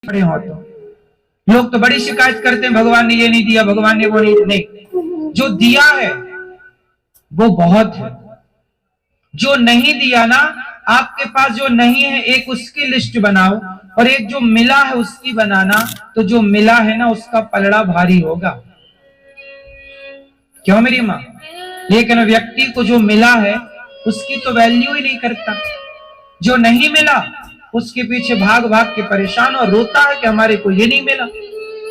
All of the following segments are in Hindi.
पड़े हो तो लोग तो बड़ी शिकायत करते हैं, भगवान ने ये नहीं दिया, भगवान ने वो नहीं। जो दिया है वो बहुत है, जो नहीं दिया ना, आपके पास जो नहीं है एक उसकी लिस्ट बनाओ और एक जो मिला है उसकी बनाना, तो जो मिला है ना उसका पलड़ा भारी होगा। क्यों मेरी माँ? लेकिन व्यक्ति को जो मिला है उसकी तो वैल्यू ही नहीं करता, जो नहीं मिला उसके पीछे भाग भाग के परेशान और रोता है कि हमारे को ये नहीं मिला।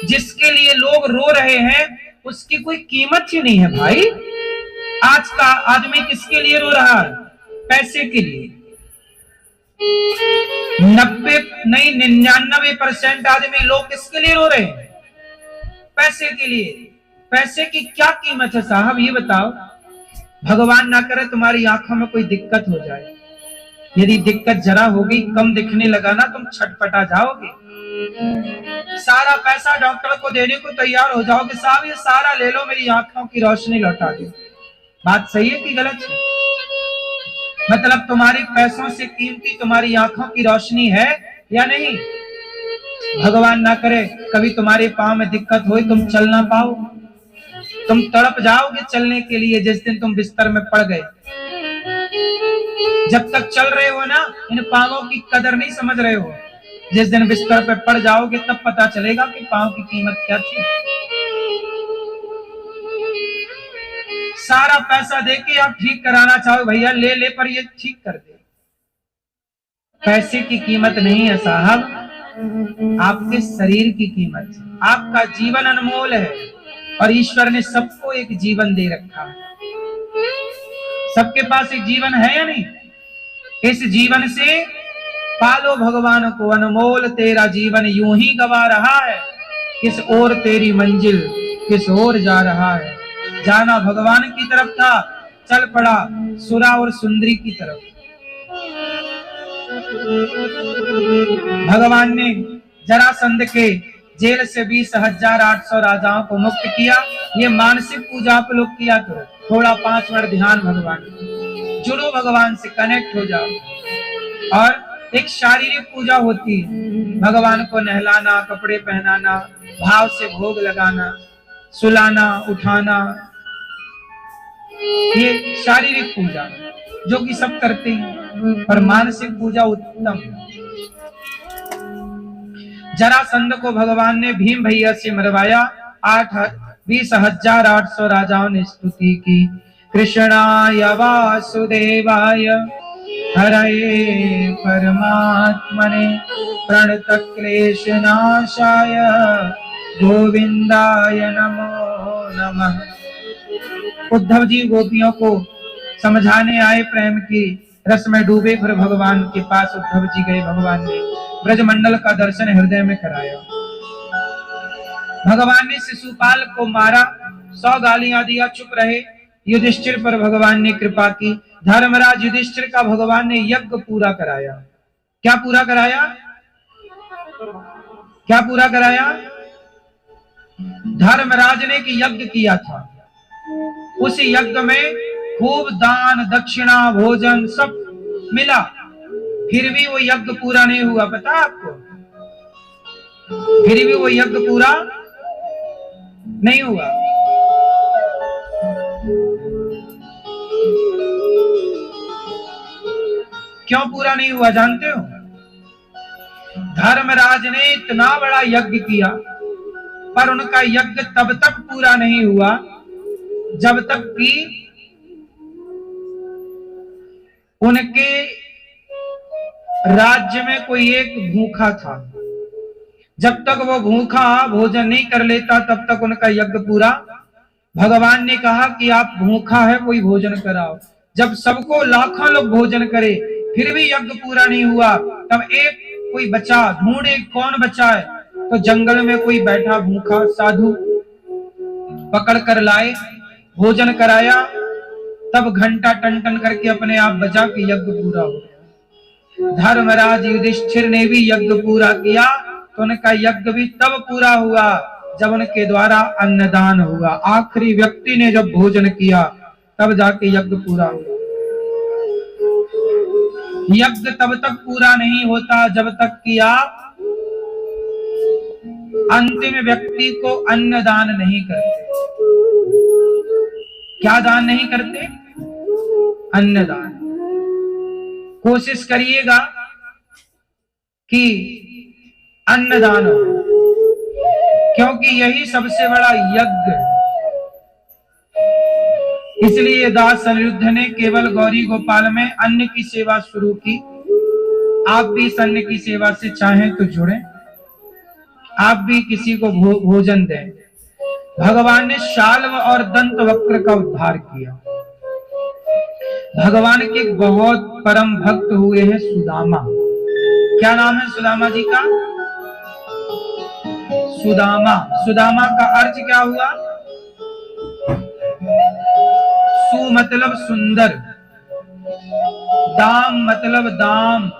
जिसके लिए लोग रो रहे हैं उसकी कोई कीमत ही नहीं है भाई। आज का आदमी किसके लिए रो रहा है? पैसे के लिए। 90 नहीं 99% आदमी लोग किसके लिए रो रहे हैं? पैसे के लिए। पैसे की क्या कीमत है साहब ये बताओ। भगवान ना करे तुम्हारी आंखों में कोई दिक्कत हो जाए, यदि दिक्कत जरा होगी, कम दिखने लगा ना, तुम छटपटा जाओगे, सारा पैसा डॉक्टर को देने को तैयार हो जाओगे, साहब ये सारा ले लो, मेरी आंखों की रोशनी लौटा दो। बात सही है कि गलत है? मतलब तुम्हारे पैसों से कीमती तुम्हारी आंखों की रोशनी है या नहीं? भगवान ना करे कभी तुम्हारे पांव में दिक्कत हो, तुम चल ना पाओ, तुम तड़प जाओगे चलने के लिए जिस दिन तुम बिस्तर में पड़ गए। जब तक चल रहे हो ना, इन पांवों की कदर नहीं समझ रहे हो, जिस दिन बिस्तर पे पड़ जाओगे तब पता चलेगा कि पांव की कीमत क्या थी। सारा पैसा देके आप ठीक कराना चाहो, भैया ले ले, पर ये ठीक कर दे। पैसे की कीमत नहीं है साहब, आपके शरीर की कीमत है। आपका जीवन अनमोल है और ईश्वर ने सबको एक जीवन दे रखा है। सबके पास एक जीवन है या नहीं? इस जीवन से पालो भगवान को, अनमोल तेरा जीवन यूं ही गवा रहा है, किस ओर तेरी मंजिल किस ओर जा रहा है। जाना भगवान की तरफ था, चल पड़ा सुरा और सुंदरी की तरफ। भगवान ने जरासंध के जेल से 20,800 राजाओं को मुक्त किया। ये मानसिक पूजा आप लोग किया करो, थोड़ा 5 मिनट ध्यान भगवान, जुड़ो भगवान से, कनेक्ट हो जाओ। और एक शारीरिक पूजा होती है, भगवान को नहलाना, कपड़े पहनाना, भाव से भोग लगाना, सुलाना, उठाना, ये शारीरिक पूजा जो कि सब करते हैं, पर मानसिक पूजा उत्तम। जरासंध को भगवान ने भीम भैया से मरवाया। 20,800 राजाओं ने स्तुति की, कृष्णाय वासुदेवाय हरये परमात्मने प्रणत क्लेशनाशाय गोविंदाय नमो नमः। उद्धव जी गोपियों को समझाने आए, प्रेम की रस में डूबे, फिर भगवान के पास उद्धव जी गए। भगवान ने ब्रजमंडल का दर्शन हृदय में कराया। भगवान ने शिशुपाल को मारा, 100 गालियां दिया, चुप रहे। युधिष्ठिर पर भगवान ने कृपा की। धर्मराज युधिष्ठिर का भगवान ने यज्ञ पूरा कराया। क्या पूरा कराया? क्या पूरा कराया? धर्मराज ने कि यज्ञ किया था, उस यज्ञ में खूब दान दक्षिणा भोजन सब मिला, फिर भी वो यज्ञ पूरा नहीं हुआ। पता आपको? फिर भी वो यज्ञ पूरा नहीं हुआ। क्यों पूरा नहीं हुआ जानते हो? धर्मराज ने इतना बड़ा यज्ञ किया, पर उनका यज्ञ तब तक पूरा नहीं हुआ जब तक कि उनके राज्य में कोई एक भूखा था। जब तक वो भूखा भोजन नहीं कर लेता तब तक उनका यज्ञ पूरा। भगवान ने कहा कि आप भूखा है, कोई भोजन कराओ। जब सबको लाखों लोग भोजन करे फिर भी यज्ञ पूरा नहीं हुआ, तब एक कोई बचा, ढूंढे कौन बचा है, तो जंगल में कोई बैठा भूखा साधु पकड़ कर लाए, भोजन कराया, तब घंटा टन टन करके अपने आप बचा कि यज्ञ पूरा हो गया। धर्मराज युधिष्ठिर ने भी यज्ञ पूरा किया, तो उनका यज्ञ भी तब पूरा हुआ जब उनके द्वारा अन्नदान हुआ। आखिरी व्यक्ति ने जब भोजन किया तब जाके यज्ञ पूरा हुआ। यज्ञ तब तक पूरा नहीं होता जब तक कि आप अंतिम व्यक्ति को अन्न दान नहीं करते। क्या दान नहीं करते? अन्न दान। कोशिश करिएगा कि अन्न दान हो, क्योंकि यही सबसे बड़ा यज्ञ है। इसलिए दास अनिरुद्ध ने केवल गौरी गोपाल में अन्न की सेवा शुरू की। आप भी इस अन्न की सेवा से चाहें तो जुड़ें, आप भी किसी को भोजन दें। भगवान ने शाल्व और दंत वक्र का उद्धार किया। भगवान के एक बहुत परम भक्त हुए हैं सुदामा। क्या नाम है सुदामा जी का? सुदामा। सुदामा का अर्थ क्या हुआ? सु मतलब सुंदर, दाम मतलब दाम।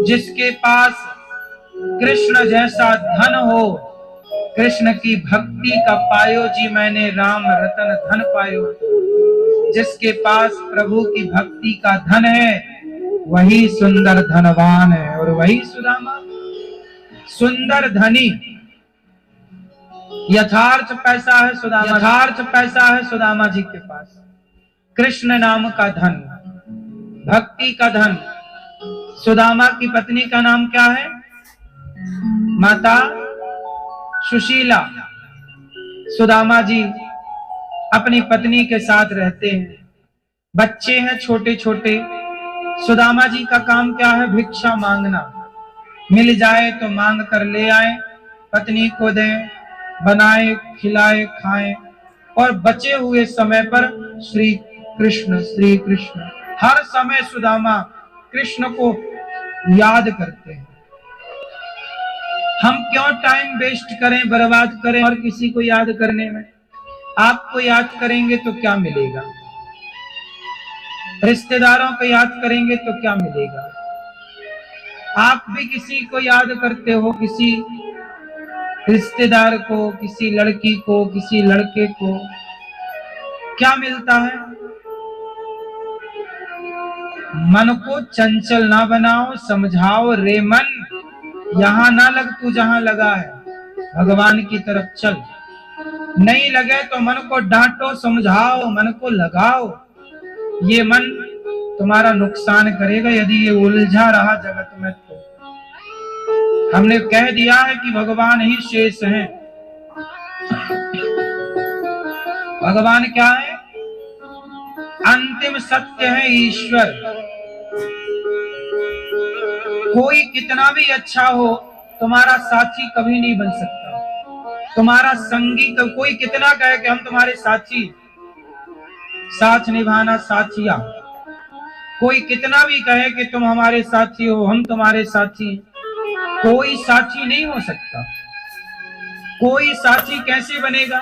जिसके पास कृष्ण जैसा धन हो, कृष्ण की भक्ति का पायो जी मैंने राम रतन धन पायो। जिसके पास प्रभु की भक्ति का धन है वही सुंदर धनवान है, और वही सुदामा। सुंदर धनी, यथार्थ पैसा है सुदामा, यथार्थ पैसा है सुदामा जी के पास। कृष्ण नाम का धन, भक्ति का धन। सुदामा की पत्नी का नाम क्या है? माता सुशीला। सुदामा जी अपनी पत्नी के साथ रहते हैं, बच्चे हैं छोटे छोटे। सुदामा जी का काम क्या है? भिक्षा मांगना। मिल जाए तो मांग कर ले आए, पत्नी को दें, बनाए खिलाए खाएं, और बचे हुए समय पर श्री कृष्ण हर समय सुदामा कृष्ण को याद करते हैं। हम क्यों टाइम वेस्ट करें, बर्बाद करें और किसी को याद करने में? आपको याद करेंगे तो क्या मिलेगा? रिश्तेदारों को याद करेंगे तो क्या मिलेगा? आप भी किसी को याद करते हो, किसी रिश्तेदार को, किसी लड़की को, किसी लड़के को, क्या मिलता है? मन को चंचल ना बनाओ, समझाओ रे मन, यहां ना लग तू जहां लगा है, भगवान की तरफ चल। नहीं लगे तो मन को डांटो, समझाओ, मन को लगाओ। ये मन तुम्हारा नुकसान करेगा यदि ये उलझा रहा जगत में। तो हमने कह दिया है कि भगवान ही शेष हैं। भगवान क्या है? अंतिम सत्य है ईश्वर। कोई कितना भी अच्छा हो, तुम्हारा साथी कभी नहीं बन सकता। तुम्हारा संगी कोई कितना कहे कि हम तुम्हारे साथी, साथ निभाना साथिया। कोई कितना भी कहे कि तुम हमारे साथी हो, हम तुम्हारे साथी, कोई साथी नहीं हो सकता। कोई साथी कैसे बनेगा?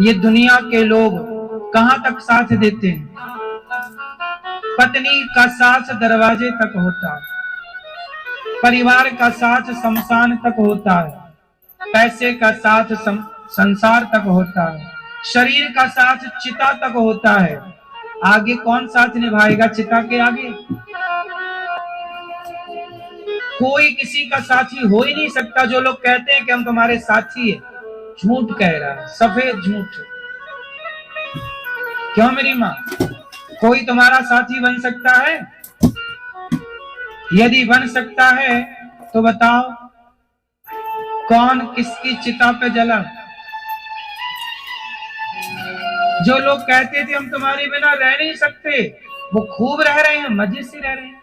ये दुनिया के लोग कहां तक साथ देते हैं? पत्नी का साथ दरवाजे तक होता है, परिवार का साथ शमशान तक होता है, पैसे का साथ संसार तक होता है, शरीर का साथ चिता तक होता है। आगे कौन साथ निभाएगा चिता के आगे? कोई किसी का साथी हो ही नहीं सकता। जो लोग कहते हैं कि हम तुम्हारे साथी है, झूठ कह रहा है, सफेद झूठ। क्यों मेरी माँ? कोई तुम्हारा साथी बन सकता है? यदि बन सकता है तो बताओ कौन किसकी चिता पे जला? जो लोग कहते थे हम तुम्हारे बिना रह नहीं सकते, वो खूब रह रहे हैं, मजे से रह रहे हैं।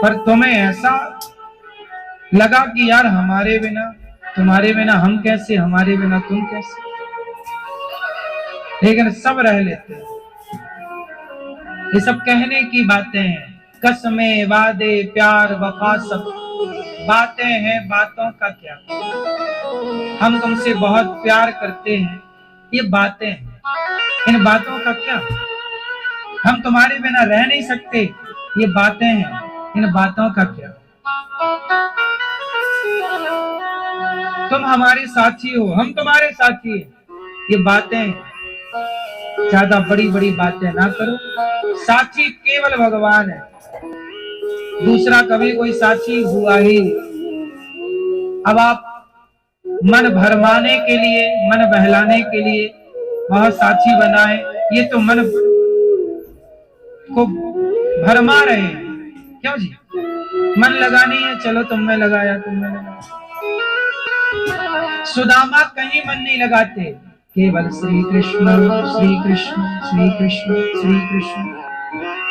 पर तुम्हें ऐसा लगा कि यार हमारे बिना, तुम्हारे बिना हम कैसे, हमारे बिना तुम कैसे। लेकिन सब रह लेते हैं। ये सब कहने की बातें हैं, कसमें वादे प्यार वफा सब बातें हैं। बातों का क्या? हम तुमसे बहुत प्यार करते हैं, ये बातें हैं। इन बातों का क्या? हम तुम्हारे बिना रह नहीं सकते, ये बातें हैं। इन बातों का क्या? तुम हमारे साथी हो, हम तुम्हारे साथी हैं, ये बातें हैं। ज्यादा बड़ी बड़ी बातें ना करो। साथी केवल भगवान है, दूसरा कभी कोई साथी हुआ ही नहीं। अब आप मन भरमाने के लिए, मन बहलाने के लिए वह साथी बनाए, ये तो मन को भरमा रहे हैं। क्यों जी? मन लगानी है, चलो तुमने लगाया, तुमने लगाया। सुदामा कहीं मन नहीं लगाते, केवल श्री कृष्ण श्री कृष्ण श्री कृष्ण श्री कृष्ण,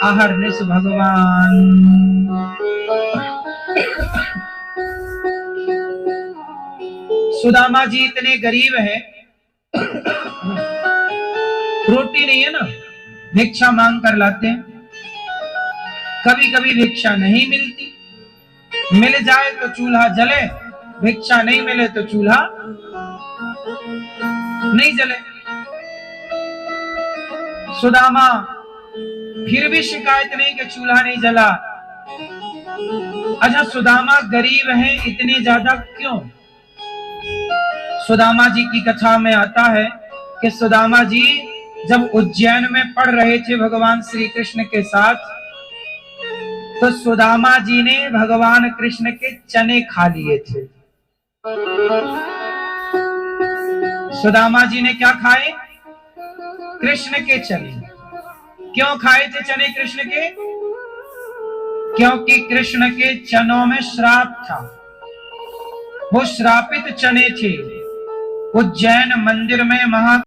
अहर्निश भगवान। सुदामा जी इतने गरीब हैं, रोटी नहीं है ना, भिक्षा मांग कर लाते हैं। कभी कभी भिक्षा नहीं मिलती, मिल जाए तो चूल्हा जले, भिक्षा नहीं मिले तो चूल्हा नहीं जले। सुदामा फिर भी शिकायत नहीं कि चूल्हा नहीं जला। अच्छा, सुदामा गरीब हैं इतने ज्यादा क्यों? सुदामा जी की कथा में आता है कि सुदामा जी जब उज्जैन में पढ़ रहे थे भगवान श्री कृष्ण के साथ, तो सुदामा जी ने भगवान कृष्ण के चने खा लिए थे। सुदामा जी ने क्या खाए? कृष्ण के चने। क्यों खाए थे चने कृष्ण के? क्योंकि कृष्ण के चनों में श्राप था, वो श्रापित चने थे। उज्जैन मंदिर में महा